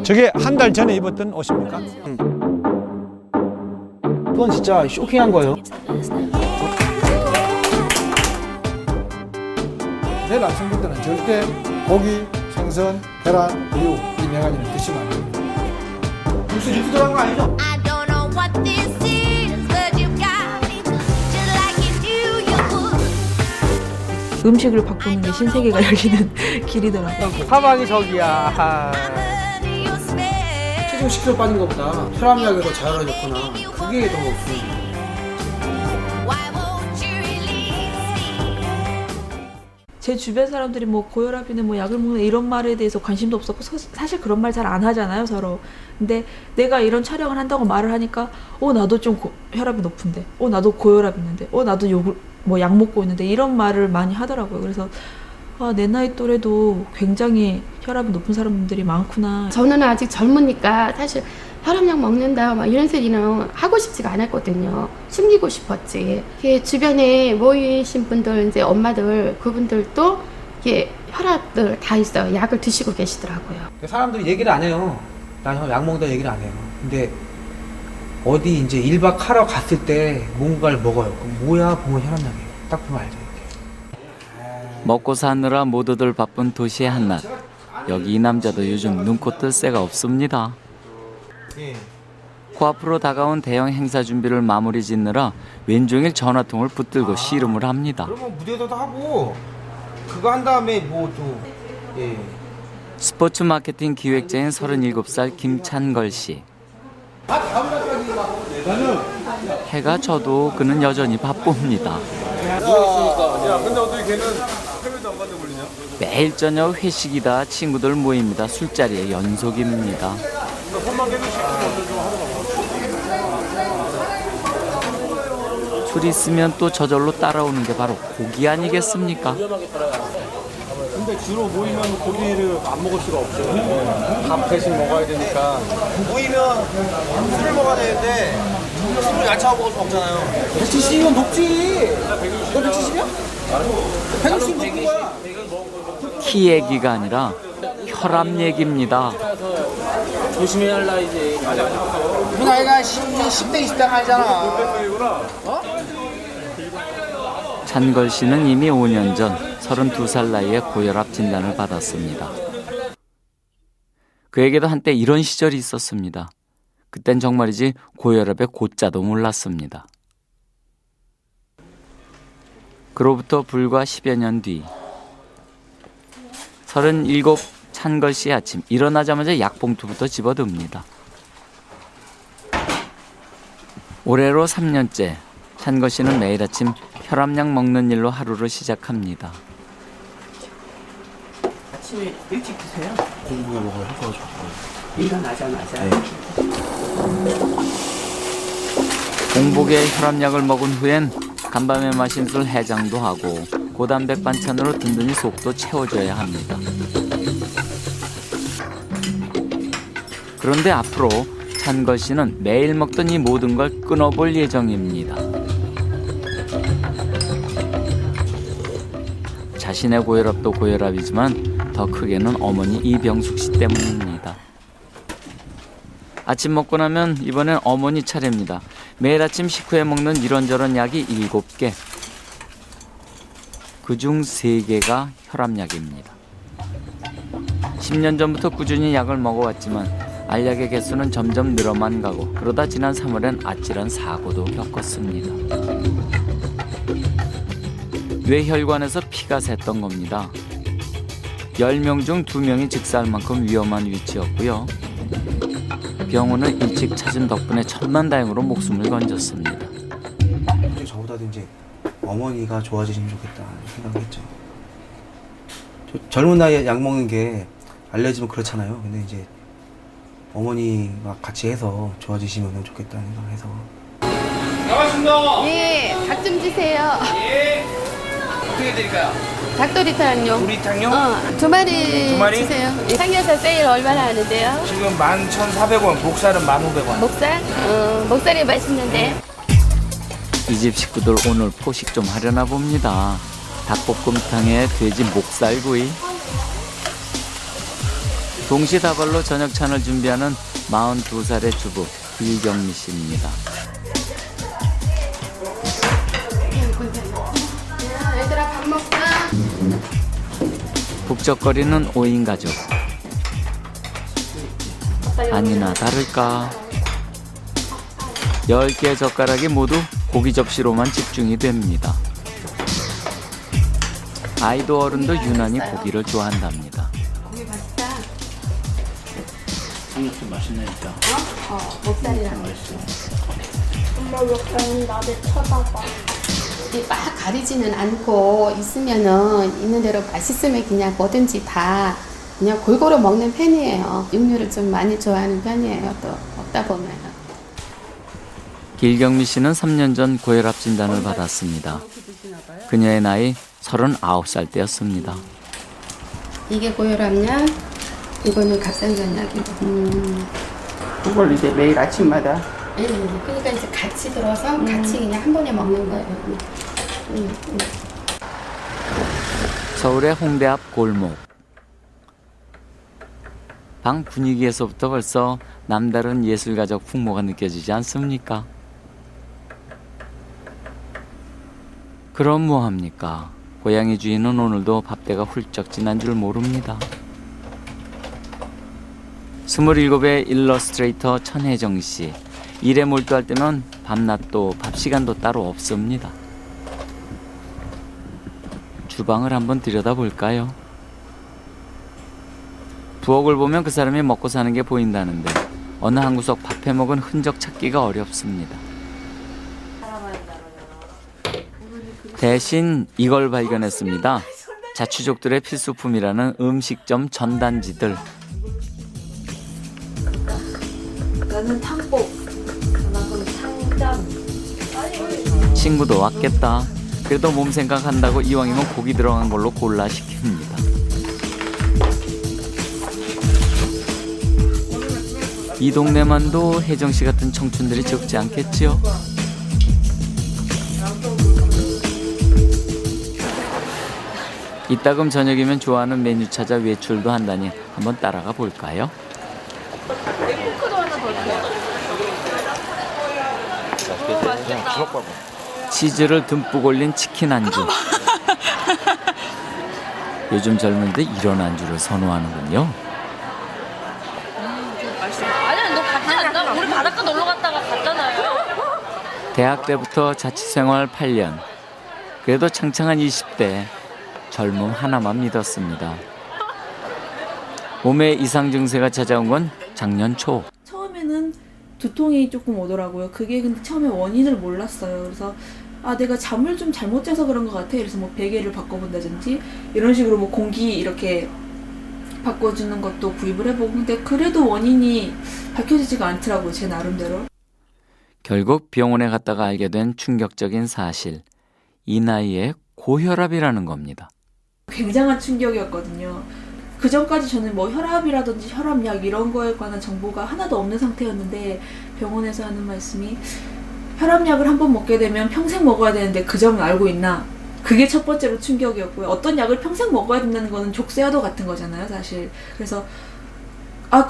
저게 한 달 전에 입었던 옷입니까? 그건 진짜 쇼킹한 거예요. 내일 아침부터는 절대 고기, 생선, 계란, 우유 이 네 가지는 드시면 안 됩니다. 무슨 육수 들어간 거 아니죠? I don't know what this is, but you got me just like you knew you would. 음식을 바꾸는 게 신세계가 열리는 길이더라고요. 사방이 저기야. Under your spell. 체중 10kg 빠진 것보다 혈압약이 더 자연해졌구나. 그게 더 없습니다. Why won't you release me? 제 주변 사람들이 뭐 고혈압이나 뭐 약을 먹는 이런 말에 대해서 관심도 없었고 사실 그런 말 잘 안 하잖아요, 서로. 근데 내가 이런 촬영을 한다고 말을 하니까 나도 좀 혈압이 높은데, 나도 고혈압 있는데, 나도 뭐 약 먹고 있는데 이런 말을 많이 하더라고요. 그래서 내 나이 또래도 굉장히 혈압이 높은 사람들이 많구나. 저는 아직 젊으니까 사실 혈압약 먹는다 막 이런 소리는 하고 싶지가 않았거든요. 숨기고 싶었지. 이게 주변에 모이신 분들 이제 엄마들 그분들도 이게 혈압들 다 있어요. 약을 드시고 계시더라고요. 사람들이 얘기를 안 해요. 난 약 먹는다 얘기를 안 해요. 근데 어디 이제 1박 하러 갔을 때 뭔가를 먹어요. 그럼 뭐야? 보면 혈압약이에요. 딱 보면 알죠. 먹고 사느라 모두들 바쁜 도시의 한낮. 여기 이 남자도 요즘 눈코 뜰 새가 없습니다. 코앞으로 다가온 대형 행사 준비를 마무리 짓느라 왼종일 전화통을 붙들고 씨름을 합니다. 그러면 무대에서도 하고 그거 한 다음에 뭐 또 스포츠 마케팅 기획자인 37살 김찬걸 씨. 해가 져도 그는 여전히 바쁩니다. 매일 저녁 회식이다 친구들 모입니다. 술자리의 연속입니다. 술 있으면 또 저절로 따라오는 게 바로 고기 아니겠습니까? 근데 주로 모이면 고기를 안 먹을 수가 없죠. 밥 대신 먹어야 되니까. 모이면 술을 먹어야 되는데 술을 야채하고 먹을 수 없잖아요. 170이면 높지. 너 170이야? 160 높은 거야. 키 얘기가 아니라 혈압 얘기입니다. 조심해야 할 나이지. 그 나이가 10대 20대 아니잖아. 찬걸 씨는 이미 5년 전 32살 나이에 고혈압 진단을 받았습니다. 그에게도 한때 이런 시절이 있었습니다. 그땐 정말이지 고혈압의 고자도 몰랐습니다. 그로부터 불과 10여 년 뒤 37 찬걸 씨의 아침, 일어나자마자 약봉투부터 집어듭니다. 올해로 3년째 찬걸 씨는 매일 아침 혈압약 먹는 일로 하루를 시작합니다. 아침에 일찍 드세요? 공복에 먹어야 효과가 좋고. 일어나자마자. 공복에 혈압약을 먹은 후엔 간밤에 마신 술 해장도 하고 고단백 반찬으로 든든히 속도 채워줘야 합니다. 그런데 앞으로 찬걸 씨는 매일 먹던 이 모든 걸 끊어볼 예정입니다. 자신의 고혈압도 고혈압이지만 더 크게는 어머니 이병숙 씨 때문입니다. 아침 먹고 나면 이번엔 어머니 차례입니다. 매일 아침 식후에 먹는 이런저런 약이 7개. 그중 3개가 혈압약입니다. 10년 전부터 꾸준히 약을 먹어왔지만 알약의 개수는 점점 늘어만 가고 그러다 지난 3월엔 아찔한 사고도 겪었습니다. 뇌혈관에서 피가 샜던 겁니다. 10명 중 2명이 즉사할 만큼 위험한 위치였고요. 병원을 일찍 찾은 덕분에 천만다행으로 목숨을 건졌습니다. 저보다도 이제 어머니가 좋아지시면 좋겠다 생각을 했죠. 젊은 나이에 약 먹는 게 알려지면 그렇잖아요. 근데 이제 어머니가 같이 해서 좋아지시면 좋겠다는 생각을 해서. 나가신다. 예, 닭 좀 주세요. 예. 어떻게 드릴까요? 닭도리탕요. 우리탕요? 2마리 두 마리? 주세요. 삼겹살 세일 얼마나 하는데요? 지금 11,400원, 목살은 1,500원. 목살? 목살이 맛있는데. 이 집 식구들 오늘 포식 좀 하려나 봅니다. 닭볶음탕에 돼지 목살구이. 동시다발로 저녁찬을 준비하는 42살의 주부 길경미 씨입니다. 얘들아 밥 먹자. 북적거리는 5인 가족. 아니나 다를까 10개의 젓가락이 모두 고기 접시로만 집중이 됩니다. 아이도 어른도 유난히 고기를 좋아한답니다. 고기 맛있다. 삼겹살 맛있네 진짜. 목살이랑. 엄마 왜 나를 쳐다봐? 막 가리지는 않고 있으면은 있는 대로 맛있으면 그냥 뭐든지 다 그냥 골고루 먹는 편이에요. 육류를 좀 많이 좋아하는 편이에요. 또 먹다 보면. 길경미 씨는 3년 전 고혈압 진단을 받았습니다. 그녀의 나이 39살 때였습니다. 이게 고혈압약, 이거는 갑상선약이고. 그걸 이제 매일 아침마다 그러니까 이제 같이 들어서 같이 그냥 한 번에 먹는 거예요. 서울의 홍대 앞 골목. 방 분위기에서부터 벌써 남다른 예술가적 풍모가 느껴지지 않습니까? 그럼 뭐합니까? 고양이 주인은 오늘도 밥때가 훌쩍 지난 줄 모릅니다. 27의 일러스트레이터 천혜정 씨. 일에 몰두할 때면 밤낮도 밥 시간도 따로 없습니다. 주방을 한번 들여다볼까요? 부엌을 보면 그 사람이 먹고 사는 게 보인다는데 어느 한 구석 밥 해먹은 흔적 찾기가 어렵습니다. 대신 이걸 발견했습니다. 자취족들의 필수품이라는 음식점 전단지들. 나는 탕복, 나는 탕짠. 친구도 왔겠다. 그래도 몸 생각한다고 이왕이면 고기 들어간 걸로 골라 시킵니다. 이 동네만도 혜정씨 같은 청춘들이 적지 않겠지요? 이따금 저녁이면 좋아하는 메뉴 찾아 외출도 한다니 한번 따라가 볼까요? 치즈를 듬뿍 올린 치킨 안주. 요즘 젊은이들 이런 안주를 선호하는군요. 아니야, 너 갔지 않나? 우리 바닷가 놀러 갔다가 갔잖아요. 대학 때부터 자취생활 8년. 그래도 창창한 20대. 젊음 하나만 믿었습니다. 몸에 이상 증세가 찾아온 건 작년 초. 처음에는 두통이 조금 오더라고요. 그게 근데 처음에 원인을 몰랐어요. 그래서 내가 잠을 좀 잘못 자서 그런 것 같아. 그래서 뭐 베개를 바꿔본다든지 이런 식으로 뭐 공기 이렇게 바꿔주는 것도 구입을 해보고 근데 그래도 원인이 밝혀지지가 않더라고요. 제 나름대로. 결국 병원에 갔다가 알게 된 충격적인 사실. 이 나이에 고혈압이라는 겁니다. 굉장한 충격이었거든요. 그 전까지 저는 뭐 혈압이라든지 혈압약 이런 거에 관한 정보가 하나도 없는 상태였는데 병원에서 하는 말씀이 혈압약을 한번 먹게 되면 평생 먹어야 되는데 그 점을 알고 있나? 그게 첫 번째로 충격이었고요. 어떤 약을 평생 먹어야 된다는 거는 족쇄와도 같은 거잖아요, 사실. 그래서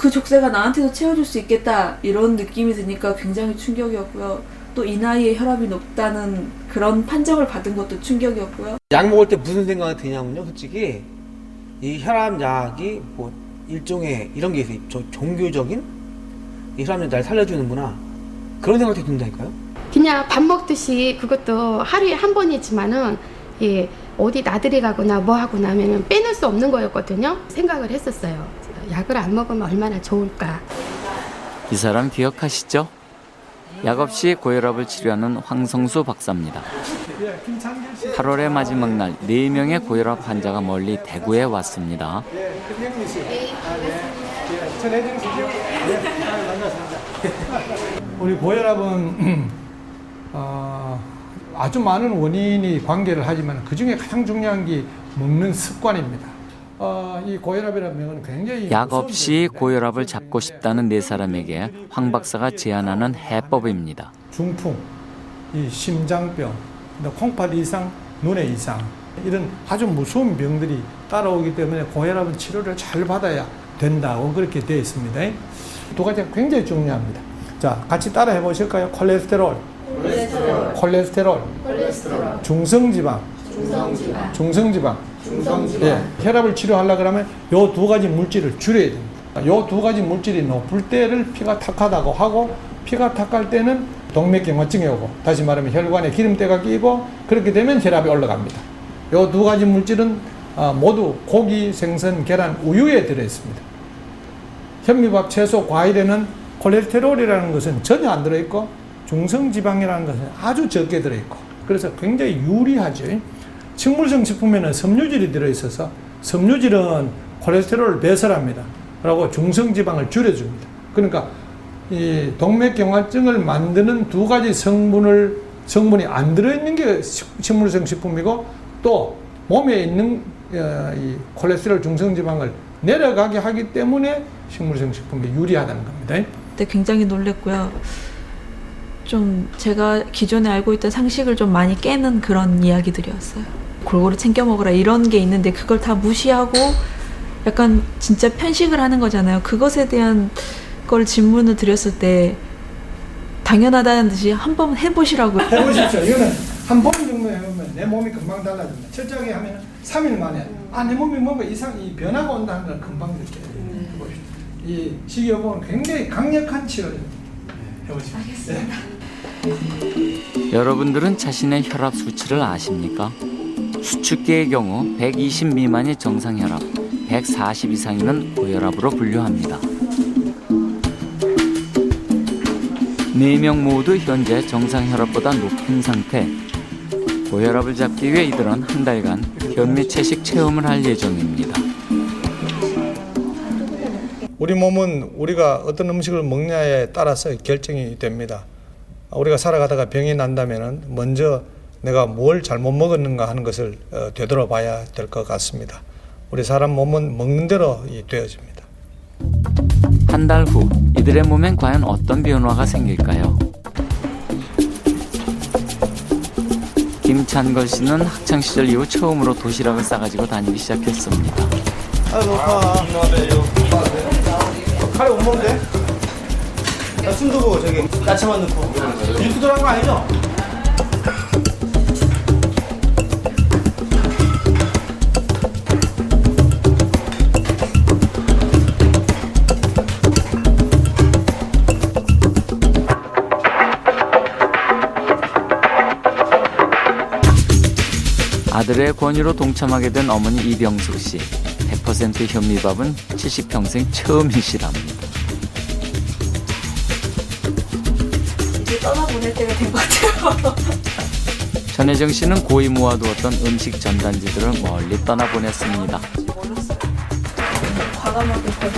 그 족쇄가 나한테도 채워줄 수 있겠다 이런 느낌이 드니까 굉장히 충격이었고요. 또 이 나이에 혈압이 높다는 그런 판정을 받은 것도 충격이었고요. 약 먹을 때 무슨 생각이 드냐면요, 솔직히 이 혈압약이 뭐 일종의 이런 게 있어요. 종교적인 이 혈압약 날 살려주는구나 그런 생각이 든다니까요. 그냥 밥 먹듯이 그것도 하루에 한 번이지만은 어디 나들이 가거나 뭐 하고 나면은 빼놓을 수 없는 거였거든요. 생각을 했었어요. 약을 안 먹으면 얼마나 좋을까. 이 사람 기억하시죠? 약 없이 고혈압을 치료하는 황성수 박사입니다. 8월의 마지막 날 4명의 고혈압 환자가 멀리 대구에 왔습니다. 우리 고혈압은 아주 많은 원인이 관계를 하지만 그 중에 가장 중요한 게 먹는 습관입니다. 이 고혈압이라는 병은 굉장히 약 없이 고혈압을 잡고 싶다는 네 사람에게 황 박사가 제안하는 해법입니다. 중풍, 이 심장병, 콩팥 이상, 눈의 이상 이런 아주 무서운 병들이 따라오기 때문에 고혈압은 치료를 잘 받아야 된다고 그렇게 되어 있습니다. 두 가지가 굉장히 중요합니다. 자, 같이 따라 해보실까요? 콜레스테롤, 중성지방. 예, 혈압을 치료하려고 그러면 요 두 가지 물질을 줄여야 됩니다. 요 두 가지 물질이 높을 때를 피가 탁하다고 하고, 피가 탁할 때는 동맥경화증이 오고, 다시 말하면 혈관에 기름때가 끼고, 그렇게 되면 혈압이 올라갑니다. 요 두 가지 물질은 모두 고기, 생선, 계란, 우유에 들어있습니다. 현미밥, 채소, 과일에는 콜레스테롤이라는 것은 전혀 안 들어있고, 중성지방이라는 것은 아주 적게 들어있고, 그래서 굉장히 유리하죠. 식물성 식품에는 섬유질이 들어있어서 섬유질은 콜레스테롤을 배설합니다. 그리고 중성지방을 줄여줍니다. 그러니까 이 동맥경화증을 만드는 두 가지 성분이 안 들어있는 게 식물성 식품이고, 또 몸에 있는 이 콜레스테롤 중성지방을 내려가게 하기 때문에 식물성 식품이 유리하다는 겁니다. 그때 굉장히 놀랬고요. 좀 제가 기존에 알고 있던 상식을 좀 많이 깨는 그런 이야기들이었어요. 골고루 챙겨 먹으라 이런 게 있는데 그걸 다 무시하고 약간 진짜 편식을 하는 거잖아요. 그것에 대한 걸 질문을 드렸을 때 당연하다는 듯이 한번 해보시라고. 해보십시오. 이거는 한 번 정도 해보면 내 몸이 금방 달라집니다. 철저하게 하면 3일 만에 내 몸이 뭔가 이 변화가 온다는 걸 금방 느껴요. 해보십시오. 이 식이요법은 굉장히 강력한 치료입니다. 해보십시오. 알겠습니다. 여러분들은 자신의 혈압 수치를 아십니까? 수축기의 경우 120 미만이 정상혈압, 140 이상이면 고혈압으로 분류합니다. 4명 모두 현재 정상혈압보다 높은 상태. 고혈압을 잡기 위해 이들은 한 달간 현미채식 체험을 할 예정입니다. 우리 몸은 우리가 어떤 음식을 먹냐에 따라서 결정이 됩니다. 우리가 살아가다가 병이 난다면 먼저 내가 뭘 잘못 먹었는가 하는 것을 되돌아봐야 될 것 같습니다. 우리 사람 몸은 먹는 대로 되어집니다. 한 달 후 이들의 몸엔 과연 어떤 변화가 생길까요? 김찬걸 씨는 학창시절 이후 처음으로 도시락을 싸가지고 다니기 시작했습니다. 아, 높아. 카레 못 먹는데? 나 순두부 저기 야채만 넣고. 이렇게 들어간 거 아니죠? 아들의 권유로 동참하게 된 어머니 이병숙 씨. 100% 현미밥은 70평생 처음이시랍니다. 이제 떠나보낼 때가 된 것 같아요. 전혜정 씨는 고이 모아두었던 음식 전단지들을 멀리 떠나보냈습니다. 멀었어요. 과감하게 버려.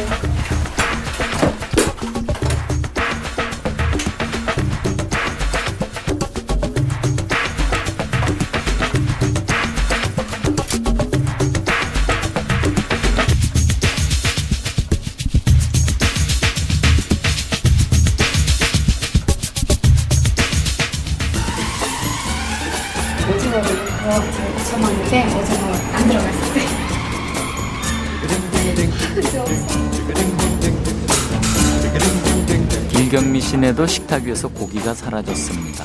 처먹는데 오징어 안 들어갔어요. 일경미 씨네도 식탁 위에서 고기가 사라졌습니다.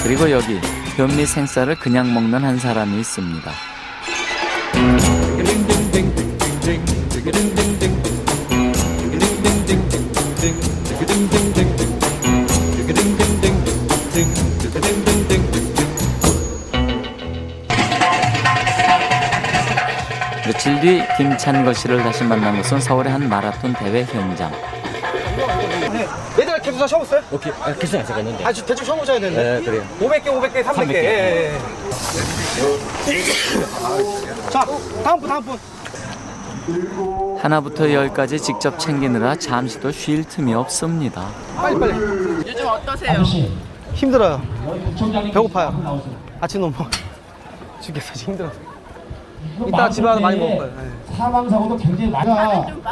그리고 여기 현미 생쌀을 그냥 먹는 한 사람이 있습니다. 며칠 뒤 김찬걸 씨를 다시 만난 곳은 서울의 한 마라톤 대회 현장. 얘들 계속 다 쉬어봤어요? 오케이. 괜찮아, 제가 있는데. 대충 쉬어보셔야 되는데. 네, 그래요. 500개, 300개. 예. 자, 다음 분. 하나부터 열까지 직접 챙기느라 잠시도 쉴 틈이 없습니다. 빨리. 요즘 어떠세요? 힘들어요. 배고파요. 아침 너무 죽겠어, 힘들어. 이따 집에 와서 많이 먹을 거예요. 사망 사고도 굉장히 많아. 한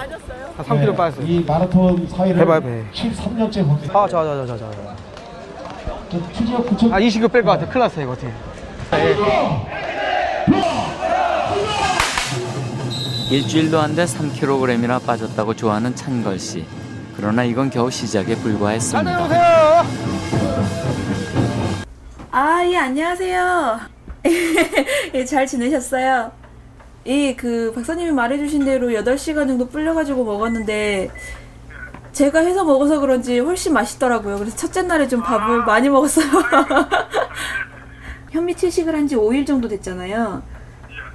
3kg 빠졌어요. 이 마라톤 사회를 해봐요, 배. 13년째 봅니다. 아, 추지역 구청 20kg 뺄 것 같아. 큰일 났어, 이거 어떻게. 일주일도 안 돼 3kg이나 빠졌다고 좋아하는 찬걸 씨. 그러나 이건 겨우 시작에 불과했습니다. 아, 예, 안녕하세요. 예, 잘 지내셨어요? 예, 그 박사님이 말해주신 대로 8시간 정도 불려가지고 먹었는데 제가 해서 먹어서 그런지 훨씬 맛있더라고요. 그래서 첫째 날에 좀 밥을 많이 먹었어요. 현미 채식을 한 지 5일 정도 됐잖아요.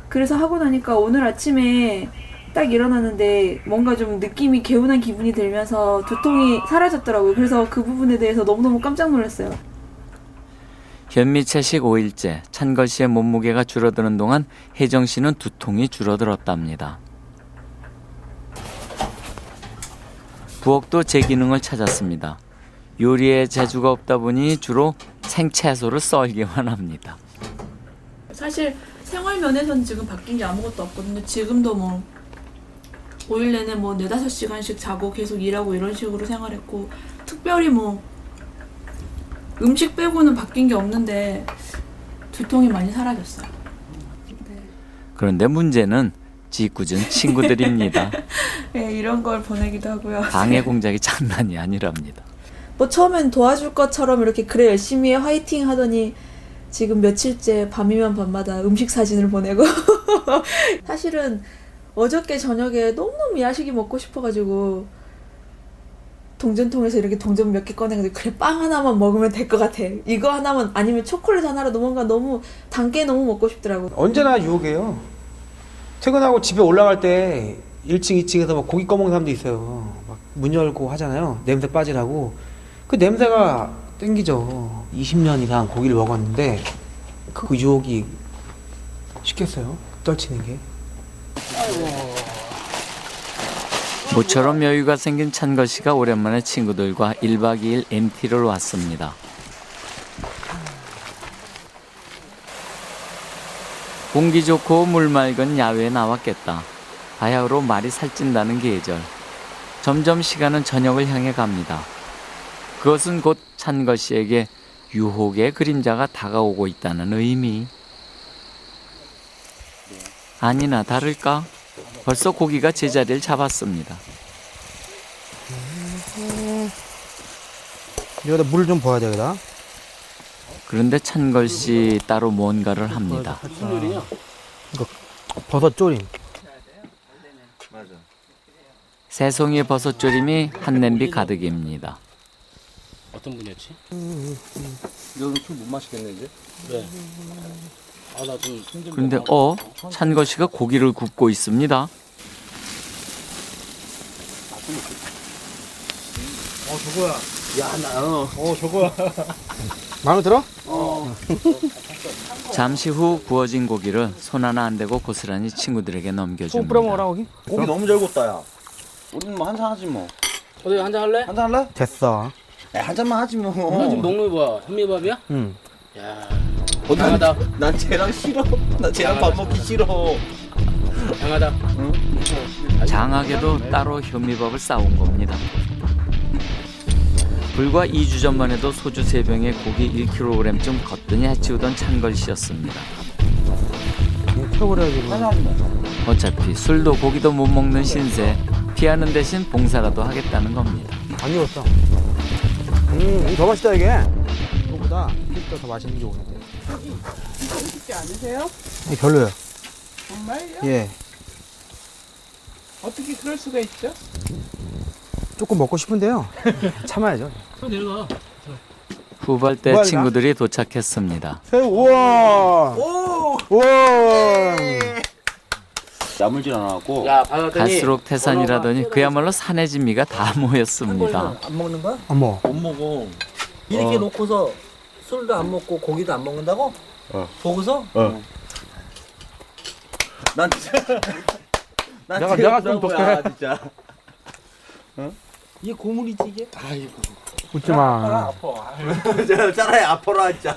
그래서 하고 나니까 오늘 아침에 딱 일어났는데 뭔가 좀 느낌이 개운한 기분이 들면서 두통이 사라졌더라고요. 그래서 그 부분에 대해서 너무너무 깜짝 놀랐어요. 현미채식 5일째 찬걸 씨의 몸무게가 줄어드는 동안 혜정 씨는 두통이 줄어들었답니다. 부엌도 제 기능을 찾았습니다. 요리에 재주가 없다 보니 주로 생채소를 썰기만 합니다. 사실 생활 면에서는 지금 바뀐 게 아무것도 없거든요. 지금도 뭐 5일 내내 뭐 4-5시간씩 자고 계속 일하고 이런 식으로 생활했고 특별히 뭐 음식 빼고는 바뀐 게 없는데 두통이 많이 사라졌어요. 그런데 문제는 짓궂은 친구들입니다. 네, 이런 걸 보내기도 하고요. 방해 공작이 장난이 아니랍니다. 뭐 처음엔 도와줄 것처럼 이렇게 그래 열심히 해 화이팅 하더니 지금 며칠째 밤이면 밤마다 음식 사진을 보내고 사실은 어저께 저녁에 너무너무 야식이 먹고 싶어가지고 동전통에서 이렇게 동전 몇 개 꺼내가지고 그래 빵 하나만 먹으면 될 것 같아. 이거 하나만 아니면 초콜릿 하나라도 뭔가 너무 단 게 너무 먹고 싶더라고. 언제나 유혹이에요. 퇴근하고 집에 올라갈 때 1층, 2층에서 막 고기 꺼먹는 사람도 있어요. 막 문 열고 하잖아요. 냄새 빠지라고. 그 냄새가 땡기죠. 20년 이상 고기를 먹었는데 그 유혹이 쉽겠어요. 떨치는 게. 모처럼 여유가 생긴 찬걸 씨가 오랜만에 친구들과 1박 2일 MT를 왔습니다. 공기 좋고 물 맑은 야외에 나왔겠다. 바야흐로 말이 살찐다는 계절. 점점 시간은 저녁을 향해 갑니다. 그것은 곧 찬걸 씨에게 유혹의 그림자가 다가오고 있다는 의미. 아니나 다를까? 벌써 고기가 제자리를 잡았습니다. 여기다 물을 좀 부어야 되겠다. 그런데 찬걸 씨 따로 뭔가를 합니다. 무슨 요리냐? 이거 버섯 조림. 맞아. 새송이의 버섯조림이 한 냄비 가득입니다. 어떤 분이었지? 여기 술 못 마시겠네 이제? 네. 아 나 좀 힘들어. 그런데 찬걸 씨가 고기를 굽고 있습니다. 저거야. 야 나. 저거야. 마음에 들어? 잠시 후 구워진 고기를 손 하나 안 대고 고스란히 친구들에게 소금 넘겨줍니다. 뿌려 먹으라 고기? 고기 너무 잘 굽다 야. 우리는 뭐 한잔 하지 뭐. 저도 한잔 할래? 한잔 할래? 됐어. 야, 한 잔만 하지 뭐. 너 지금 먹는 거 뭐야? 현미밥이야? 응. 야, 난, 난 쟤랑 싫어. 나 쟤랑 밥 먹기 싫어. 장하다. 장하게도 따로 현미밥을 싸온 겁니다. 불과 2주 전만 해도 소주 3병에 고기 1kg쯤 거뜬히 해치우던 찬걸 씨였습니다. 태워버려야지. 어차피 술도 고기도 못 먹는 신세, 피하는 대신 봉사라도 하겠다는 겁니다. 안 익었어. 더 맛있다 이게. 이거보다 이게 더 맛있는 게 오는데. 이거 쉽지 않으세요? 별로요. 정말요? 예. 어떻게 그럴 수가 있죠? 조금 먹고 싶은데요. 참아야죠. 내려가. 후발대 뭐야, 친구들이 도착했습니다. 우와. 오! 우와. 야물질 안 하고. 야, 받았더니 갈수록 태산이라더니 그야말로 산의 진미가 다 모였습니다. 안 먹는 거야? 어머. 못 먹어. 이렇게 놓고서 술도 안 먹고 고기도 안 먹는다고? 보고서? 난 진짜. 난 내가 좀 독해. 진짜. 이게 고물이지 이게? 아이고. 웃지 마. 짜라야 아파라 진짜.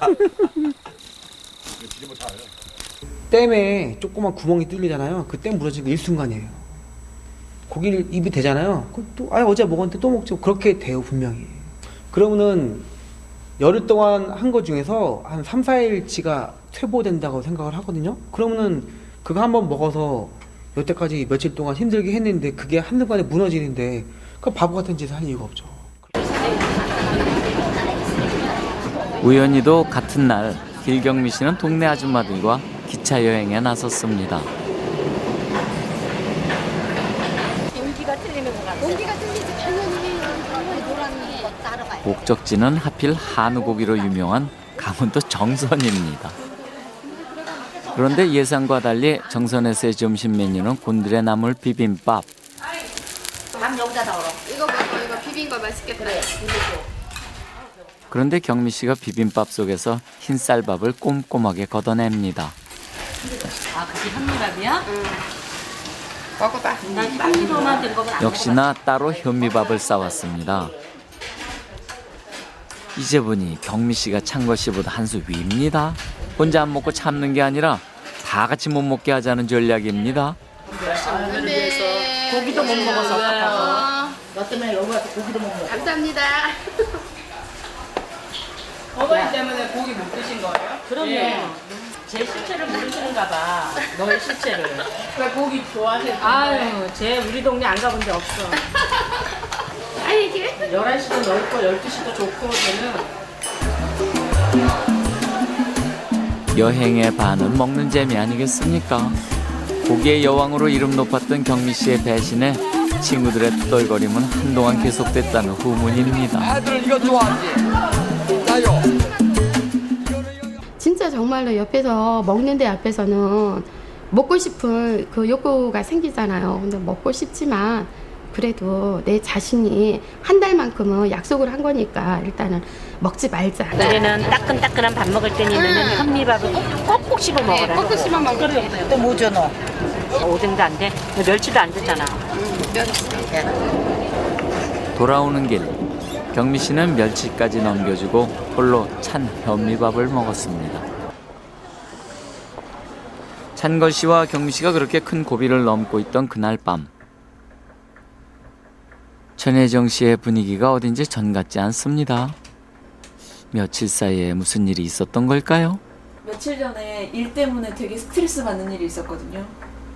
댐에 조그만 구멍이 뚫리잖아요. 그 댐 무너지는 게 일순간이에요. 고기를 입이 되잖아요. 또 어제 먹었는데 또 먹지. 그렇게 돼요, 분명히. 그러면은 열흘 동안 한 거 중에서 한 3, 4일치가 퇴보된다고 생각을 하거든요. 그러면은 그거 한번 먹어서 여태까지 며칠 동안 힘들게 했는데 그게 한순간에 무너지는데 그 바보 같은 짓을 할 이유가 없죠. 우연히도 같은 날 길경미 씨는 동네 아줌마들과 기차 여행에 나섰습니다. 공기가 틀리는 것 같아요. 공기가 틀리지 당연히 노란 거 따러 가요. 목적지는 하필 한우고기로 유명한 강원도 정선입니다. 그런데 예상과 달리 정선에서의 점심 메뉴는 곤드레 나물 비빔밥. 밥 여기다 다 얼어. 이거 먹어. 이거 비빈 거 맛있겠다. 그런데 경미 씨가 비빔밥 속에서 흰쌀밥을 꼼꼼하게 걷어냅니다. 아, 그게 현미밥이야? 먹어봐. 난 빵으로만 된 거면 안 역시나 따로 현미밥을 싸왔습니다. 이제 보니 경미 씨가 찬거 씨보다 한 수 위입니다. 혼자 안 먹고 참는 게 아니라 다 같이 못 먹게 하자는 전략입니다. 근데 고기도 못 먹어서 어떡하고. 너 때문에 여기 와서 고기도 못 먹어. 감사합니다. 어머니 때문에 고기 못 드신 거예요? 그럼요. 제 실체를 모르시는가 봐. 너의 실체를. 왜 고기 좋아하세요? 아유, 쟤 우리 동네 안 가본 데 없어. 아 이게 11시도 넓고 12시도 좋고 쟤는. 여행의 반은 먹는 재미 아니겠습니까? 고기의 여왕으로 이름 높았던 경미 씨의 배신에 친구들의 투덜거림은 한동안 계속됐다는 후문입니다. 애들 이거 좋아하지? 나요. 진짜 정말로 옆에서 먹는 데 앞에서는 먹고 싶은 그 욕구가 생기잖아요. 근데 먹고 싶지만 그래도 내 자신이 한 달만큼은 약속을 한 거니까 일단은 먹지 말자. 그때는 따끈따끈한 밥 먹을 때는 현미밥을 꼭꼭 씹어 먹어라. 꼭꼭 씹어 먹어. 또 뭐죠 너? 오뎅도 안 돼? 멸치도 안 되잖아. 돌아오는 길 경미 씨는 멸치까지 넘겨주고 홀로 찬 현미밥을 먹었습니다. 찬걸 씨와 경미 씨가 그렇게 큰 고비를 넘고 있던 그날 밤, 천혜정 씨의 분위기가 어딘지 전 같지 않습니다. 며칠 사이에 무슨 일이 있었던 걸까요? 며칠 전에 일 때문에 되게 스트레스 받는 일이 있었거든요.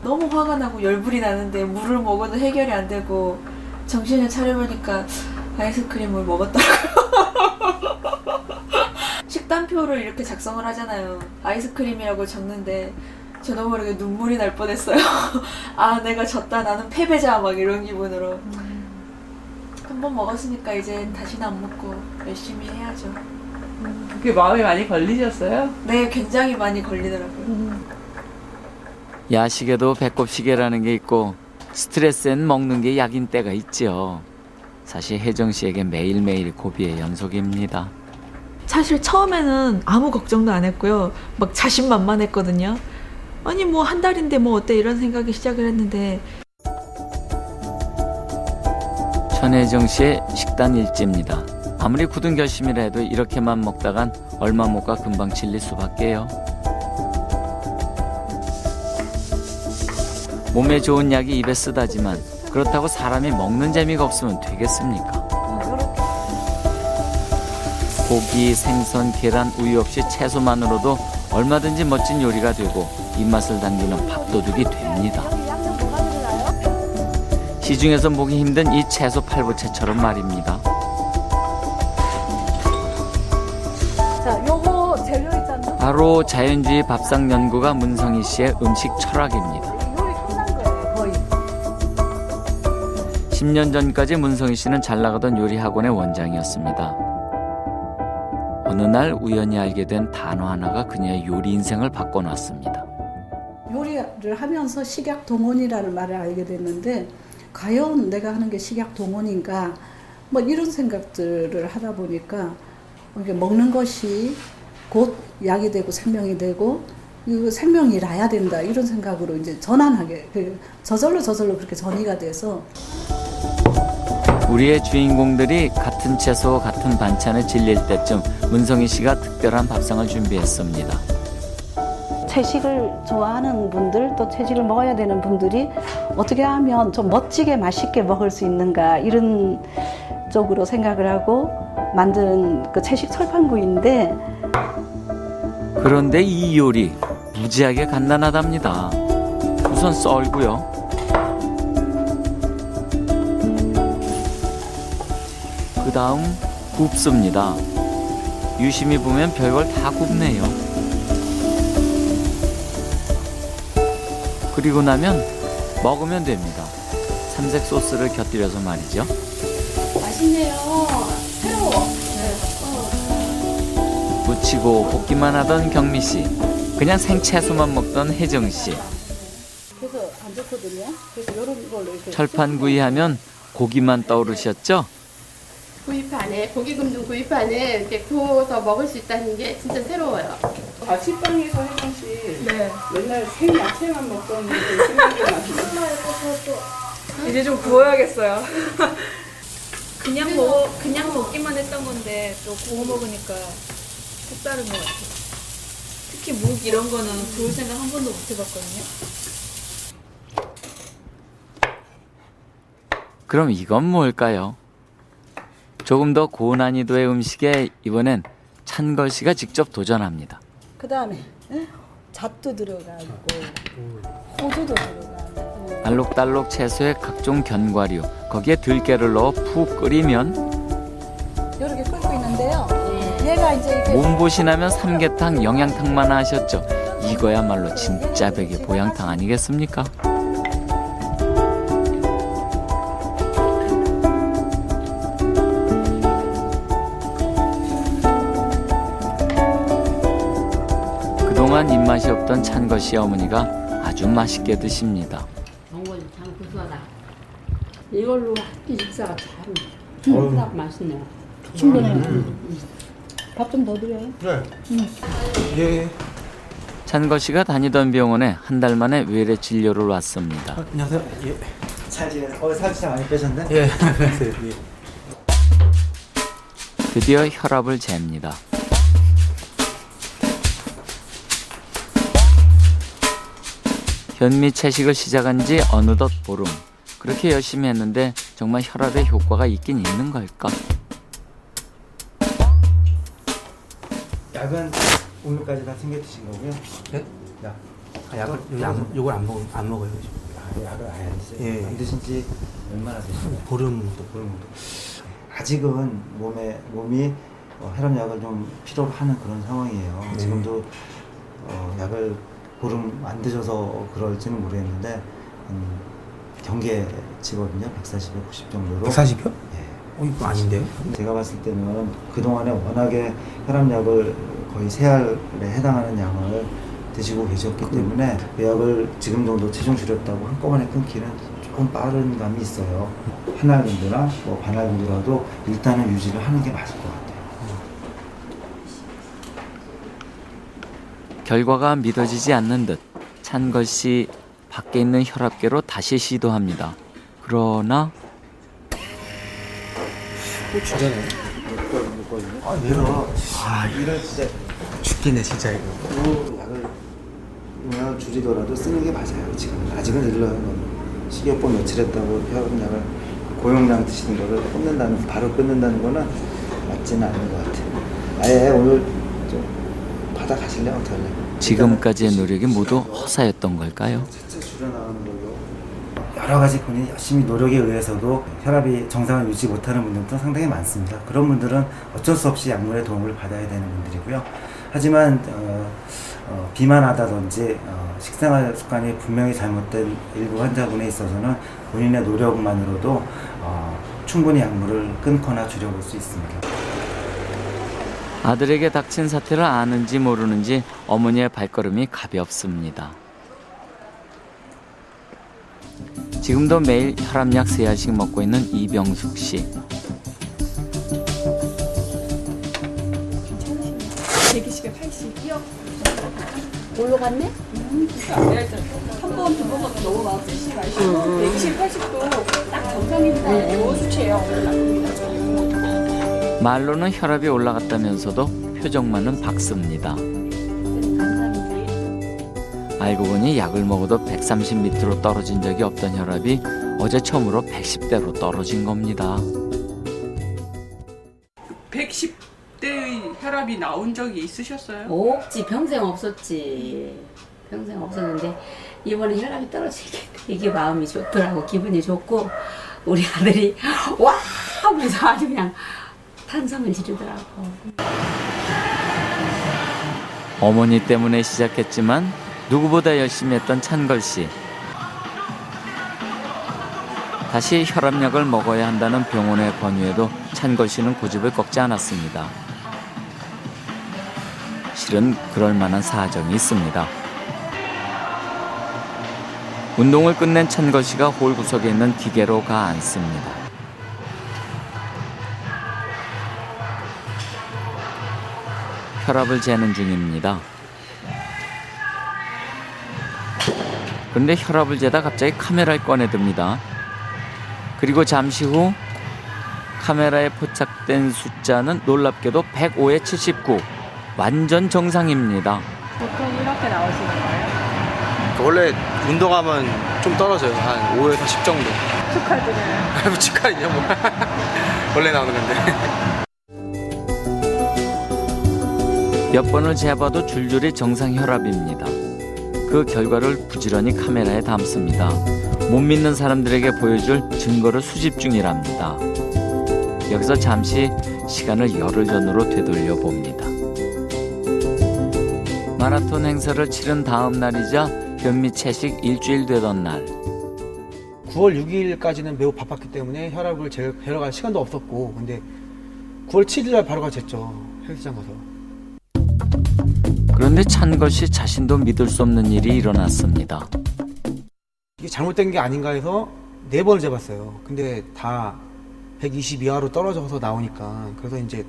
너무 화가 나고 열불이 나는데 물을 먹어도 해결이 안 되고 정신을 차려보니까 아이스크림을 먹었더라고요. 식단표를 이렇게 작성을 하잖아요. 아이스크림이라고 적는데 저도 모르게 눈물이 날 뻔했어요. 아, 내가 졌다. 나는 패배자. 막 이런 기분으로. 한 번 먹었으니까 이제 다시는 안 먹고 열심히 해야죠. 그게 마음에 많이 걸리셨어요? 네, 굉장히 많이 걸리더라고요. 야식에도 배꼽시계라는 게 있고 스트레스엔 먹는 게 약인 때가 있죠. 사실 혜정 씨에게 매일매일 고비의 연속입니다. 사실 처음에는 아무 걱정도 안 했고요. 막 자신만만했거든요. 아니 뭐 한 달인데 뭐 어때 이런 생각이 시작을 했는데 천혜정 씨의 식단 일지입니다. 아무리 굳은 결심이라 해도 이렇게만 먹다간 얼마 못 가 금방 질릴 수밖에요. 몸에 좋은 약이 입에 쓰다지만 그렇다고 사람이 먹는 재미가 없으면 되겠습니까? 고기, 생선, 계란, 우유 없이 채소만으로도 얼마든지 멋진 요리가 되고 입맛을 당기는 밥도둑이 됩니다. 시중에서 보기 힘든 이 채소 팔보채처럼 말입니다. 자, 요거 재료 있잖아요. 바로 자연주의 밥상 연구가 문성희 씨의 음식 철학입니다. 요리 끝난 거예요, 거의. 10년 전까지 문성희 씨는 잘 나가던 요리 학원의 원장이었습니다. 어느 날 우연히 알게 된 단어 하나가 그녀의 요리 인생을 바꿔놨습니다. 요리를 하면서 식약 동원이라는 말을 알게 됐는데 과연 내가 하는 게 식약 동원인가 뭐 이런 생각들을 하다 보니까 이게 먹는 것이 곧 약이 되고 생명이 되고 이 생명이 나야 된다 이런 생각으로 이제 전환하게 저절로 그렇게 전이가 돼서 우리의 주인공들이 같은 채소 같은 반찬에 질릴 때쯤 문성희 씨가 특별한 밥상을 준비했습니다. 채식을 좋아하는 분들 또 채식을 먹어야 되는 분들이 어떻게 하면 좀 멋지게 맛있게 먹을 수 있는가 이런 쪽으로 생각을 하고 만든 그 채식 철판구이인데 그런데 이 요리 무지하게 간단하답니다. 우선 썰고요. 그 다음 굽습니다. 유심히 보면 별걸 다 굽네요. 그리고 나면 먹으면 됩니다. 삼색 소스를 곁들여서 말이죠. 맛있네요. 새로워. 무치고 볶기만 하던 경미 씨, 그냥 생채소만 먹던 혜정 씨. 그래서 안 좋거든요. 그래서 이런 걸로 이렇게 철판구이 하면 고기만 떠오르셨죠? 구이판에 고기 굽는 구이판에 이렇게 구워서 먹을 수 있다는 게 진짜 새로워요. 아, 식당에서 혜정 씨 네. 맨날 생야채만 먹던 그 생각이 나시네. 이제 좀 구워야겠어요. 그냥 먹기만 했던 건데 또 구워 먹으니까 색다른 것 같아요. 특히 묵 이런 거는 구울 생각 한 번도 못 해봤거든요. 그럼 이건 뭘까요? 조금 더 고난이도의 음식에 이번엔 찬걸 씨가 직접 도전합니다. 그 다음에 잣도 들어가 있고 호두도 들어가고 알록달록 채소에 각종 견과류, 거기에 들깨를 넣어 푹 끓이면 이렇게 끓고 있는데요. 얘가 이제 이렇게 몸보신하면 삼계탕, 영양탕만 하셨죠. 이거야말로 진짜 백의 보양탕 아니겠습니까? 그동안 입맛이 없던 찬걸 씨 어머니가 아주 맛있게 드십니다. 정말 참 고소하다. 이걸로 한 끼 식사가 참 딱 맛있네요. 충분해요. 밥 좀 더 드려요. 예. 찬걸 씨가 다니던 병원에 한 달 만에 외래 진료를 왔습니다. 안녕하세요. 예. 살 진짜 많이 빼셨네? 예. 예. 드디어 혈압을 잽니다. 현미 채식을 시작한 지 어느덧 보름. 그렇게 열심히 했는데 정말 혈압에 효과가 있긴 있는 걸까? 약은 오늘까지 다 챙겨 드신 거고요. 네? 약. 약을 요걸 안 먹어요. 약을 아예 안 드세요? 예. 안 드신 지 얼마나 되셨나요? 보름 보름 정도. 아직은 몸이 혈압약을 좀 필요로 하는 그런 상황이에요. 네. 지금도 약을 보름 안 드셔서 그럴지는 모르겠는데 경계치거든요. 140에 90 정도로. 140이요? 예. 이거 아닌데요? 제가 봤을 때는 그동안에 워낙에 혈압약을 거의 3알에 해당하는 양을 드시고 계셨기 때문에 그 약을 지금 정도 체중 줄였다고 한꺼번에 끊기는 조금 빠른 감이 있어요. 한 알 정도나 뭐 반알 정도라도 일단은 유지를 하는 게 맞을 것 같아요. 결과가 믿어지지 않는 듯 찬걸 씨 밖에 있는 혈압계로 다시 시도합니다. 그러나 진짜네. 아, 내가 이럴 때 죽겠네 진짜 이거. 약을 줄이더라도 쓰는 게 맞아요. 지금 아직은 일러요. 식이요법 며칠 했다고 혈압약을 고용량 드시는 거를 바로 끊는다는 거는 맞지는 않는 것 같아요. 아예 오늘 좀 받아 가실래요? 어떻게 할래요? 지금까지의 노력이 모두 허사였던 걸까요? 차차 줄여나가는 걸로 여러 가지 본인이 열심히 노력에 의해서도 혈압이 정상을 유지 못하는 분들도 상당히 많습니다. 그런 분들은 어쩔 수 없이 약물의 도움을 받아야 되는 분들이고요. 하지만 비만하다든지 식생활 습관이 분명히 잘못된 일부 환자분에 있어서는 본인의 노력만으로도 충분히 약물을 끊거나 줄여볼 수 있습니다. 아들에게 닥친 사태를 아는지 모르는지 어머니의 발걸음이 가볍습니다. 지금도 매일 혈압약 3알씩 먹고 있는 이병숙 씨. 대기시계 80이요? 올라갔네? 한 번, 두 번만 너무 마음 쓰시지 마시고 120, 80도 딱 정상입니다. 요 수치예요. 말로는 혈압이 올라갔다면서도 표정만은 밝습니다. 알고 보니 약을 먹어도 130 밑으로 떨어진 적이 없던 혈압이 어제 처음으로 110대로 떨어진 겁니다. 110대의 혈압이 나온 적이 있으셨어요? 없지. 평생 없었지. 평생 없었는데 이번에 혈압이 떨어지게 이게 마음이 좋더라고. 기분이 좋고 우리 아들이 와 하면서 아주 그냥 탄성을 지르더라고. 어머니 때문에 시작했지만 누구보다 열심히 했던 찬걸 씨. 다시 혈압약을 먹어야 한다는 병원의 권유에도 찬걸 씨는 고집을 꺾지 않았습니다. 실은 그럴 만한 사정이 있습니다. 운동을 끝낸 찬걸 씨가 홀 구석에 있는 기계로 가 앉습니다. 혈압을 재는 중입니다. 그런데 혈압을 재다 갑자기 카메라를 꺼내듭니다. 그리고 잠시 후 카메라에 포착된 숫자는 놀랍게도 105에 79. 완전 정상입니다. 보통 이렇게 나오시는 거예요? 원래 운동하면 좀 떨어져요. 한 5에서 10 정도. 축하드려요. 축하이죠 뭐. 원래 나오는 건데. 몇 번을 재봐도 줄줄이 정상 혈압입니다. 그 결과를 부지런히 카메라에 담습니다. 못 믿는 사람들에게 보여줄 증거를 수집 중이랍니다. 여기서 잠시 시간을 열흘 전으로 되돌려 봅니다. 마라톤 행사를 치른 다음 날이자 변미 채식 일주일 되던 날. 9월 6일까지는 매우 바빴기 때문에 혈압을 재러 갈 시간도 없었고, 근데 9월 7일날 바로 가셨죠. 헬스장 가서. 그런데 찬걸 씨 자신도 믿을 수 없는 일이 일어났습니다. 이게 잘못된 게 아닌가 해서 4번을 재봤어요. 근데 다 120 이하로 떨어져서 나오니까, 그래서 이제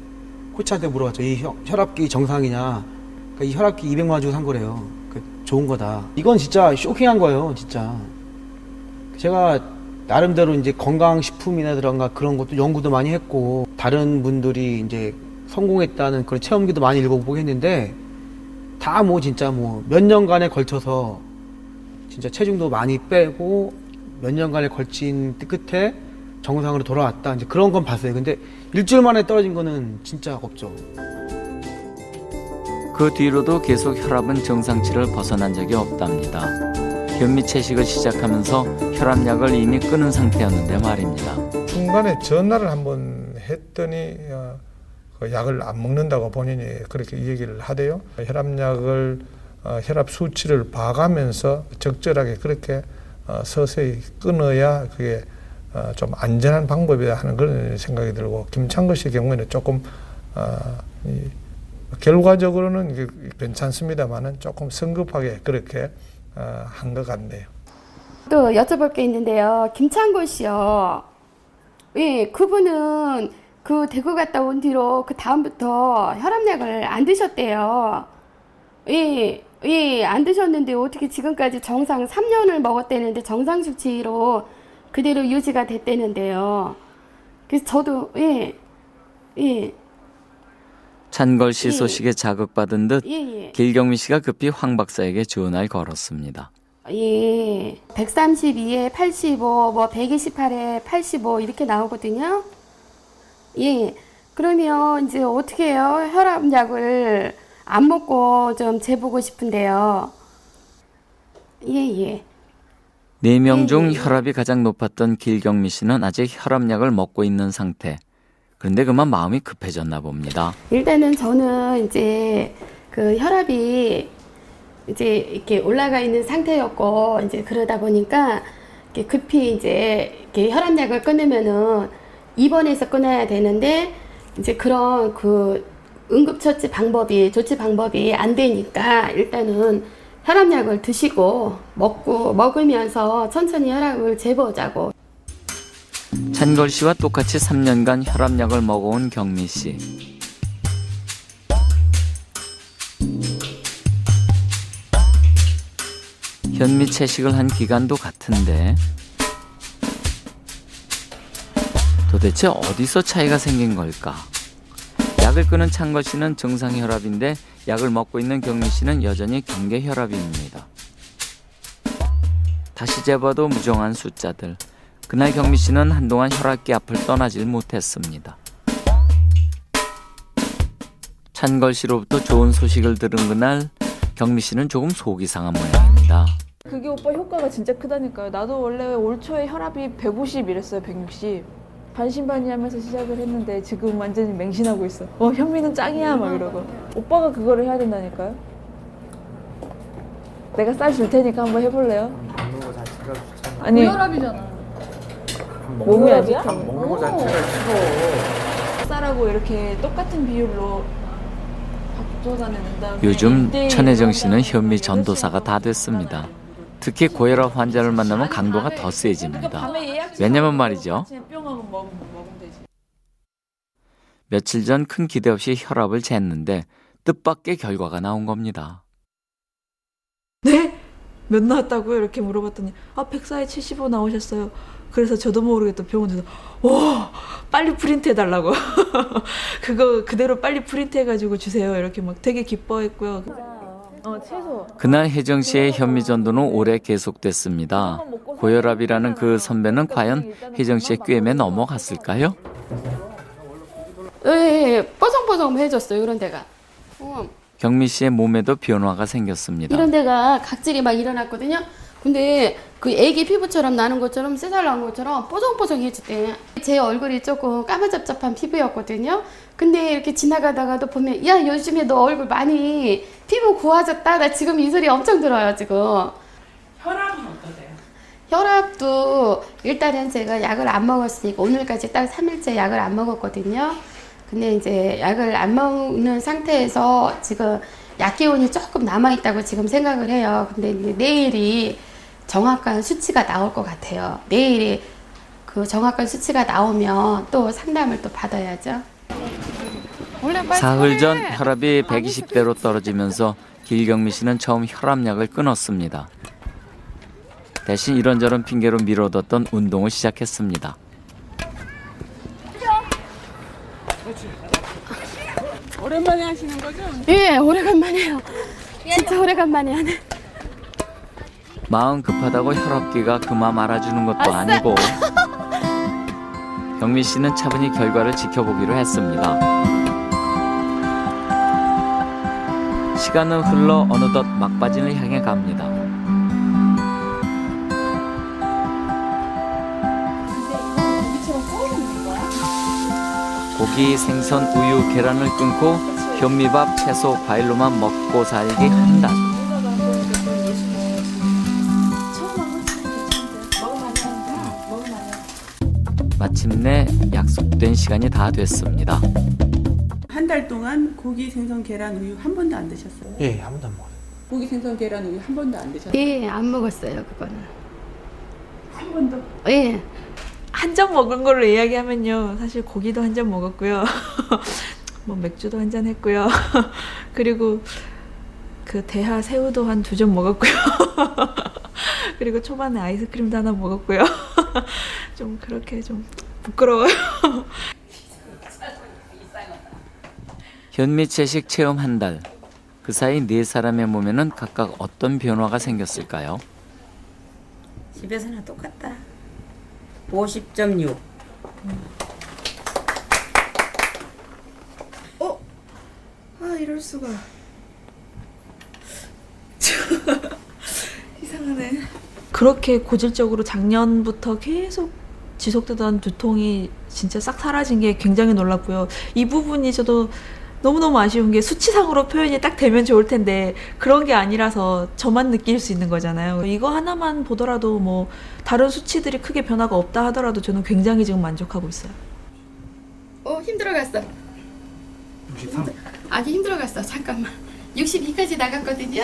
코치한테 물어봤죠. 이 혈압기 정상이냐? 그러니까 이 혈압기 200만 원 주고 산 거래요. 좋은 거다. 이건 진짜 쇼킹한 거예요, 진짜. 제가 나름대로 이제 건강식품이라든가 그런 것도 연구도 많이 했고, 다른 분들이 이제 성공했다는 그런 체험기도 많이 읽어보고 했는데, 다 뭐 진짜 뭐 몇 년간에 걸쳐서 진짜 체중도 많이 빼고 몇 년간에 걸친 끝에 정상으로 돌아왔다. 이제 그런 건 봤어요. 근데 일주일 만에 떨어진 거는 진짜 없죠. 그 뒤로도 계속 혈압은 정상치를 벗어난 적이 없답니다. 변미 채식을 시작하면서 혈압약을 이미 끊은 상태였는데 말입니다. 중간에 전화를 한번 했더니 그 약을 안 먹는다고 본인이 그렇게 얘기를 하대요. 혈압약을 혈압 수치를 봐가면서 적절하게 그렇게 서서히 끊어야 그게 좀 안전한 방법이다 하는 그런 생각이 들고, 김창걸 씨의 경우에는 조금 결과적으로는 이게 괜찮습니다만은 조금 성급하게 그렇게 한 것 같네요. 또 여쭤볼 게 있는데요. 김창걸 씨요. 예, 그분은 그 대구 갔다 온 뒤로 그 다음부터 혈압약을 안 드셨대요. 예, 안 드셨는데 어떻게 지금까지 정상 3년을 먹었대는데 정상 수치로 그대로 유지가 됐대는데요. 그래서 저도 예. 찬걸 씨 소식에 자극받은 듯 예. 길경미 씨가 급히 황 박사에게 전화를 걸었습니다. 예, 132에 85, 뭐 128에 85 이렇게 나오거든요. 예, 그러면 이제 어떻게 해요? 혈압약을 안 먹고 좀 재보고 싶은데요. 예. 4명 중 혈압이 가장 높았던 길경미 씨는 아직 혈압약을 먹고 있는 상태. 그런데 그만 마음이 급해졌나 봅니다. 일단은 저는 이제 그 혈압이 이제 이렇게 올라가 있는 상태였고, 이제 그러다 보니까 이렇게 급히 이제 이렇게 혈압약을 끊으면은 입원해서 끊어야 되는데, 이제 그런 그 응급처치 방법이, 조치 방법이 안 되니까 일단은 혈압약을 드시고 먹으면서 천천히 혈압을 재보자고. 찬걸 씨와 똑같이 3년간 혈압약을 먹어온 경미 씨. 현미 채식을 한 기간도 같은데 도대체 어디서 차이가 생긴 걸까? 약을 끊은 찬걸 씨는 정상 혈압인데 약을 먹고 있는 경미 씨는 여전히 경계 혈압입니다. 다시 재봐도 무정한 숫자들. 그날 경미 씨는 한동안 혈압기 앞을 떠나질 못했습니다. 찬걸 씨로부터 좋은 소식을 들은 그날 경미 씨는 조금 속이 상한 모양입니다. 그게 오빠 효과가 진짜 크다니까요. 나도 원래 올 초에 혈압이 150 이랬어요. 160. 반신반의하면서 시작을 했는데 지금 완전히 맹신하고 있어. 현미는 짱이야 막 이러고. 오빠가 그거를 해야 된다니까요. 내가 쌀 줄 테니까 한번 해볼래요? 먹는 거 자체가 아니 고혈압이잖아. 몸이 안 좋다. 먹는 거 자체가 싫어. 쌀하고 이렇게 똑같은 비율로 밥조단에 넣은 다음에 요즘 2대1 천혜정 씨는 넣은 다음에 현미 전도사가 다 됐습니다. 특히 고혈압 환자를 만나면 강도가 더 세집니다. 왜냐면 말이죠. 뿅하고 먹으면 되지. 며칠 전 큰 기대 없이 혈압을 쟀는데 뜻밖의 결과가 나온 겁니다. 네? 몇 나왔다고요? 이렇게 물어봤더니 104에 75 나오셨어요. 그래서 저도 모르게 또 병원에서 와 빨리 프린트 해달라고 그거 그대로 빨리 프린트 해가지고 주세요. 이렇게 막 되게 기뻐했고요. 채소. 그날 혜정 씨의 현미 전도는 오래 계속됐습니다. 고혈압이라는 그 선배는 과연 혜정 씨의 꿰매 넘어갔을까요? 예, 뽀송뽀송해졌어요. 이런 데가. 경미 씨의 몸에도 변화가 생겼습니다. 이런 데가 각질이 막 일어났거든요. 근데 그 애기 피부처럼 나는 것처럼 3살 난 것처럼 뽀송뽀송해졌대. 제 얼굴이 조금 까무잡잡한 피부였거든요. 근데 이렇게 지나가다가도 보면 야 요즘에 너 얼굴 많이 피부 고와졌다. 나 지금 이 소리 엄청 들어요 지금. 혈압은 어떠세요? 혈압도 일단은 제가 약을 안 먹었으니까 오늘까지 딱 3일째 약을 안 먹었거든요. 근데 이제 약을 안 먹는 상태에서 지금 약 기운이 조금 남아있다고 지금 생각을 해요. 근데 이제 내일이 정확한 수치가 나올 것 같아요. 내일이 그 정확한 수치가 나오면 또 상담을 또 받아야죠. 사흘 전 혈압이 120대로 떨어지면서 길경미 씨는 처음 혈압약을 끊었습니다. 대신 이런저런 핑계로 미뤄뒀던 운동을 시작했습니다. 오랜만에 하시는 거죠? 예, 오래간만에요. 진짜 오래간만에 하네. 마음 급하다고 혈압기가 그만 알아주는 것도 아니고 경미 씨는 차분히 결과를 지켜보기로 했습니다. 시간은 흘러 어느덧 막바지를 향해 갑니다. 고기, 생선, 우유, 계란을 끊고 현미밥, 채소, 과일로만 먹고 살기 한 달. 마침내 약속된 시간이 다 됐습니다. 한 달 동안 고기, 생선, 계란, 우유 한 번도 안 드셨어요? 예, 한 번도 안 먹어요. 고기, 생선, 계란, 우유 한 번도 안 드셨어요? 예, 안 먹었어요 그거는. 한 번도? 예. 한 잔 먹은 걸로 이야기하면요. 사실 고기도 한 잔 먹었고요. 뭐 맥주도 한 잔 했고요. 그리고 그 대하 새우도 한 2점 먹었고요. 그리고 초반에 아이스크림도 하나 먹었고요. 좀 그렇게 좀 부끄러워요. 현미 채식 체험 한 달. 그 사이 4사람의 몸에는 각각 어떤 변화가 생겼을까요? 집에서나 똑같다. 50.6. 이럴 수가. 이상하네. 그렇게 고질적으로 작년부터 계속 지속되던 두통이 진짜 싹 사라진 게 굉장히 놀랍고요. 이 부분이 저도 너무너무 아쉬운 게 수치상으로 표현이 딱 되면 좋을 텐데 그런 게 아니라서 저만 느낄 수 있는 거잖아요. 이거 하나만 보더라도 뭐 다른 수치들이 크게 변화가 없다 하더라도 저는 굉장히 지금 만족하고 있어요. 힘들어갔어. 63. 아니 힘들어갔어. 잠깐만. 62까지 나갔거든요.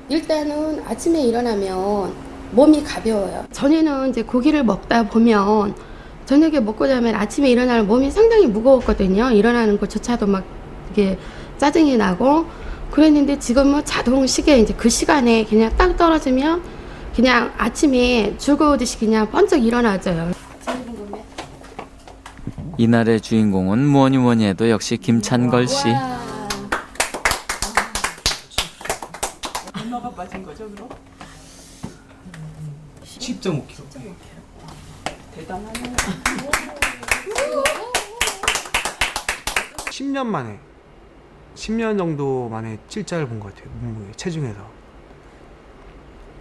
일단은 아침에 일어나면 몸이 가벼워요. 전에는 이제 고기를 먹다 보면 저녁에 먹고 자면 아침에 일어나면 몸이 상당히 무거웠거든요. 일어나는 것조차도 막 이게 짜증이 나고 그랬는데 지금은 자동 시계 이제 그 시간에 그냥 딱 떨어지면 그냥 아침에 즐거우듯이 그냥 번쩍 일어나져요. 이날의 주인공은 뭐니 해도 역시 김찬걸 씨. 얼마가 빠진 거죠, 그럼? 10년 정도 만에 찔자를 본 것 같아요. 몸무게, 체중에서.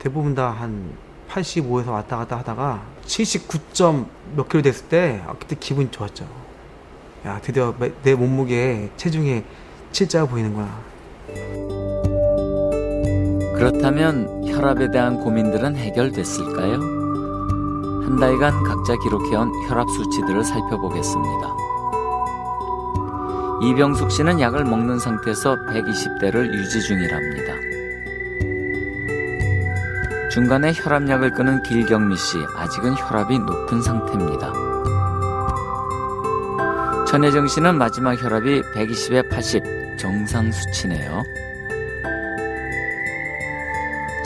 대부분 다 한 85에서 왔다 갔다 하다가 79점 몇 킬로 됐을 때 그때 기분이 좋았죠. 야, 드디어 내 몸무게, 체중에 찔자가 보이는구나. 그렇다면 혈압에 대한 고민들은 해결됐을까요? 한 달간 각자 기록해온 혈압 수치들을 살펴보겠습니다. 이병숙 씨는 약을 먹는 상태에서 120대를 유지 중이랍니다. 중간에 혈압약을 끊은 길경미 씨, 아직은 혈압이 높은 상태입니다. 전혜정 씨는 마지막 혈압이 120에 80, 정상 수치네요.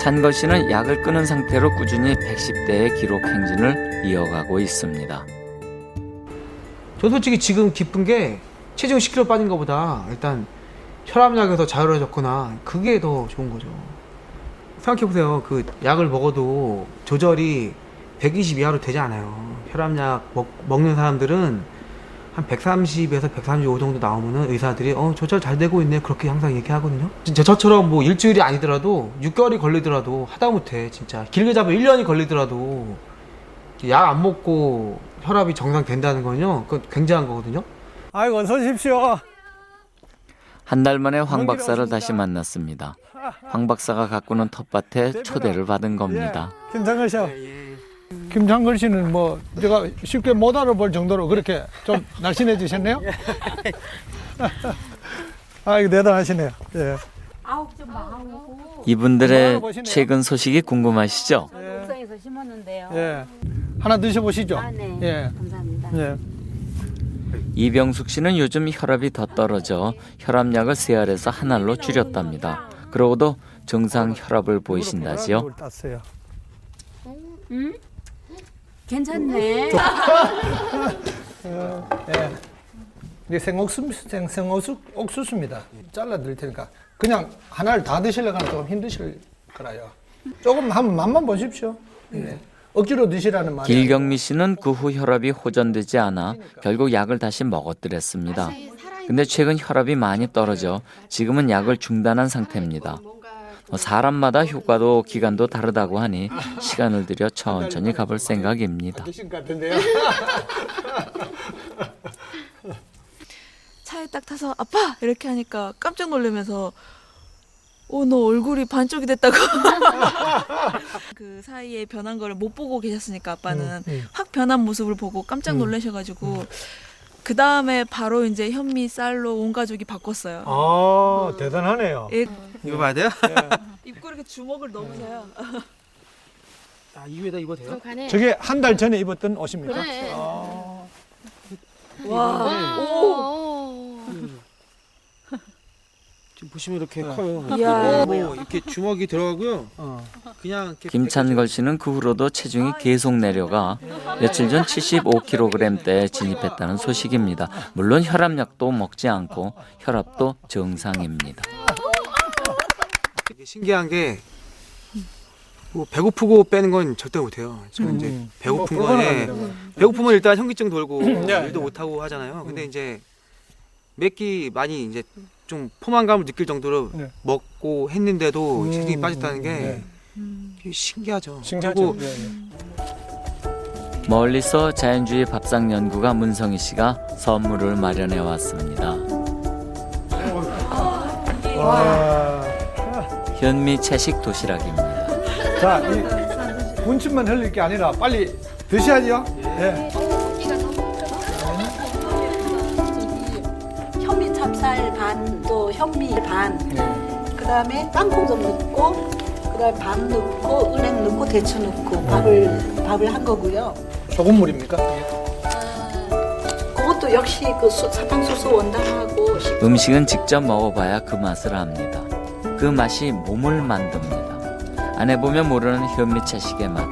찬걸 씨는 약을 끊은 상태로 꾸준히 110대의 기록 행진을 이어가고 있습니다. 저 솔직히 지금 기쁜 게 체중 10kg 빠진 것보다 일단 혈압약에서 자유로워졌구나. 그게 더 좋은 거죠. 생각해보세요. 그 약을 먹어도 조절이 120 이하로 되지 않아요. 혈압약 먹는 사람들은 한 130에서 135 정도 나오면은 의사들이 조절 잘 되고 있네, 그렇게 항상 얘기하거든요. 진짜 저처럼 뭐 일주일이 아니더라도 6개월이 걸리더라도 하다못해 진짜 길게 잡으면 1년이 걸리더라도 약 안 먹고 혈압이 정상 된다는 건요, 그건 굉장한 거거든요. 아이고, 어서 오십시오. 한 달 만에 황 박사를 다시 만났습니다. 황 박사가 가꾸는 텃밭에 초대를 받은 겁니다. 김창걸 씨. 김창걸 씨는 뭐 제가 쉽게 못 알아볼 정도로 그렇게 좀 날씬해지셨네요. 아이고, 대단하시네요. 예. 이분들의 최근 소식이 궁금하시죠? 옥상에서 심었는데요. 예. 하나 드셔보시죠. 네. 예. 감사합니다. 예. 이병숙 씨는 요즘 혈압이 더 떨어져 혈압약을 3알에서 1알로 줄였답니다. 그러고도 정상 혈압을 보이신다지요. 응? 괜찮네. 예. 이게 생옥수수입니다. 잘라드릴 테니까 그냥 하나를 다 드시려고 하면 조금 힘드실 거라요. 조금 한번 맛만 보십시오. 예. 억지로 드시라는 말이에요. 길경미 씨는 그 후 혈압이 호전되지 않아 결국 약을 다시 먹었더랬습니다. 근데 최근 혈압이 많이 떨어져 지금은 약을 중단한 상태입니다. 사람마다 효과도 기간도 다르다고 하니 시간을 들여 천천히 가볼 생각입니다. 차에 딱 타서 아빠 이렇게 하니까 깜짝 놀라면서 너 얼굴이 반쪽이 됐다고. 그 사이에 변한 거를 못 보고 계셨으니까 아빠는 확 변한 모습을 보고 깜짝 놀라셔가지고 그 다음에 바로 이제 현미 쌀로 온 가족이 바꿨어요. 아, 대단하네요. 이거 봐야 돼요? 입고 이렇게 주먹을 넣으세요. 아, 이 위에다 입어도 돼요? 저게 한 달 전에 입었던 옷입니까? 그래. 와, 오. 지금 보시면 이렇게 커요. 이야. 뭐 이렇게 주먹이 들어가고요. 그냥 이렇게 김찬걸 씨는 그 후로도 체중이 계속 내려가 며칠 전 75kg대에 진입했다는 소식입니다. 물론 혈압약도 먹지 않고 혈압도 정상입니다. 신기한 게 뭐 배고프고 빼는 건 절대 못해요. 저는 이제 배고픈 거에 배고프면 일단 현기증 돌고 일도 못하고 하잖아요. 근데 이제 몇 끼 많이 이제 좀 포만감을 느낄 정도로 먹고 했는데도 체중이 빠졌다는 게 신기하죠. 신기하죠. 그리고 멀리서 자연주의 밥상 연구가 문성희 씨가 선물을 마련해 왔습니다. 현미 채식 도시락입니다. 자, 이 군침만 흘릴 게 아니라 빨리 드셔야죠. 예. 현미 찹쌀 반, 또 현미 반, 그 다음에 땅콩 좀 넣고, 그 다음에 밥 넣고, 은행 넣고, 대추 넣고, 밥을 한 거고요. 소금 물입니까? 그것도 역시 그 사탕수수 원단하고. 음식은 직접 먹어봐야 그 맛을 압니다. 그 맛이 몸을 만듭니다. 안 해보면 모르는 현미 채식의 맛.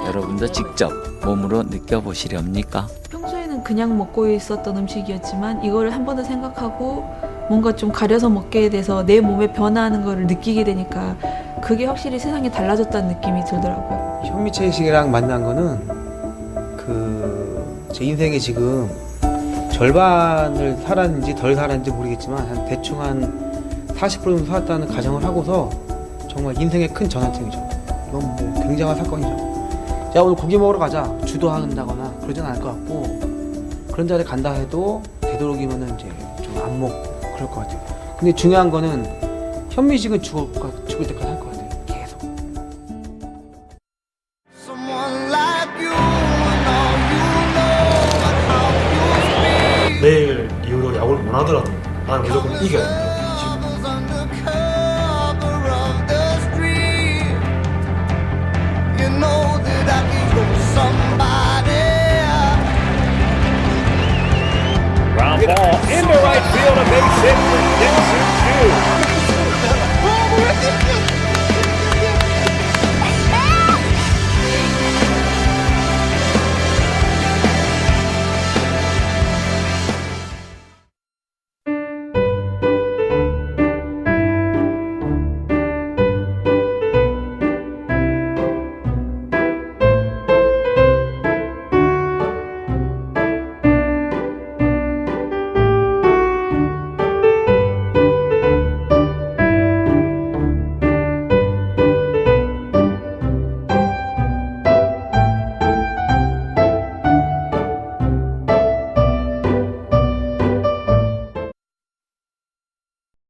여러분도 직접 몸으로 느껴보시렵니까? 평소에는 그냥 먹고 있었던 음식이었지만 이거를 한 번 더 생각하고 뭔가 좀 가려서 먹게 돼서 내 몸에 변화하는 거를 느끼게 되니까 그게 확실히 세상이 달라졌다는 느낌이 들더라고요. 현미 채식이랑 만난 거는 제 인생에 지금 절반을 살았는지 덜 살았는지 모르겠지만 한 대충 한 40% 정도 살았다는 가정을 하고서 정말 인생의 큰 전환점이죠. 이건 뭐 굉장한 사건이죠. 자, 오늘 고기 먹으러 가자 주도한다거나 그러진 않을 것 같고, 그런 자리에 간다 해도 되도록이면은 이제 좀 안 먹고 그럴 것 같아요. 근데 중요한 거는 현미식은 죽을 때까지 할 것 같아요. 계속. 내일 이후로 야구를 못 하더라도 나는 무조건 이겨야 된다. Ground ball into right field, a base hit for Dixon Hughes.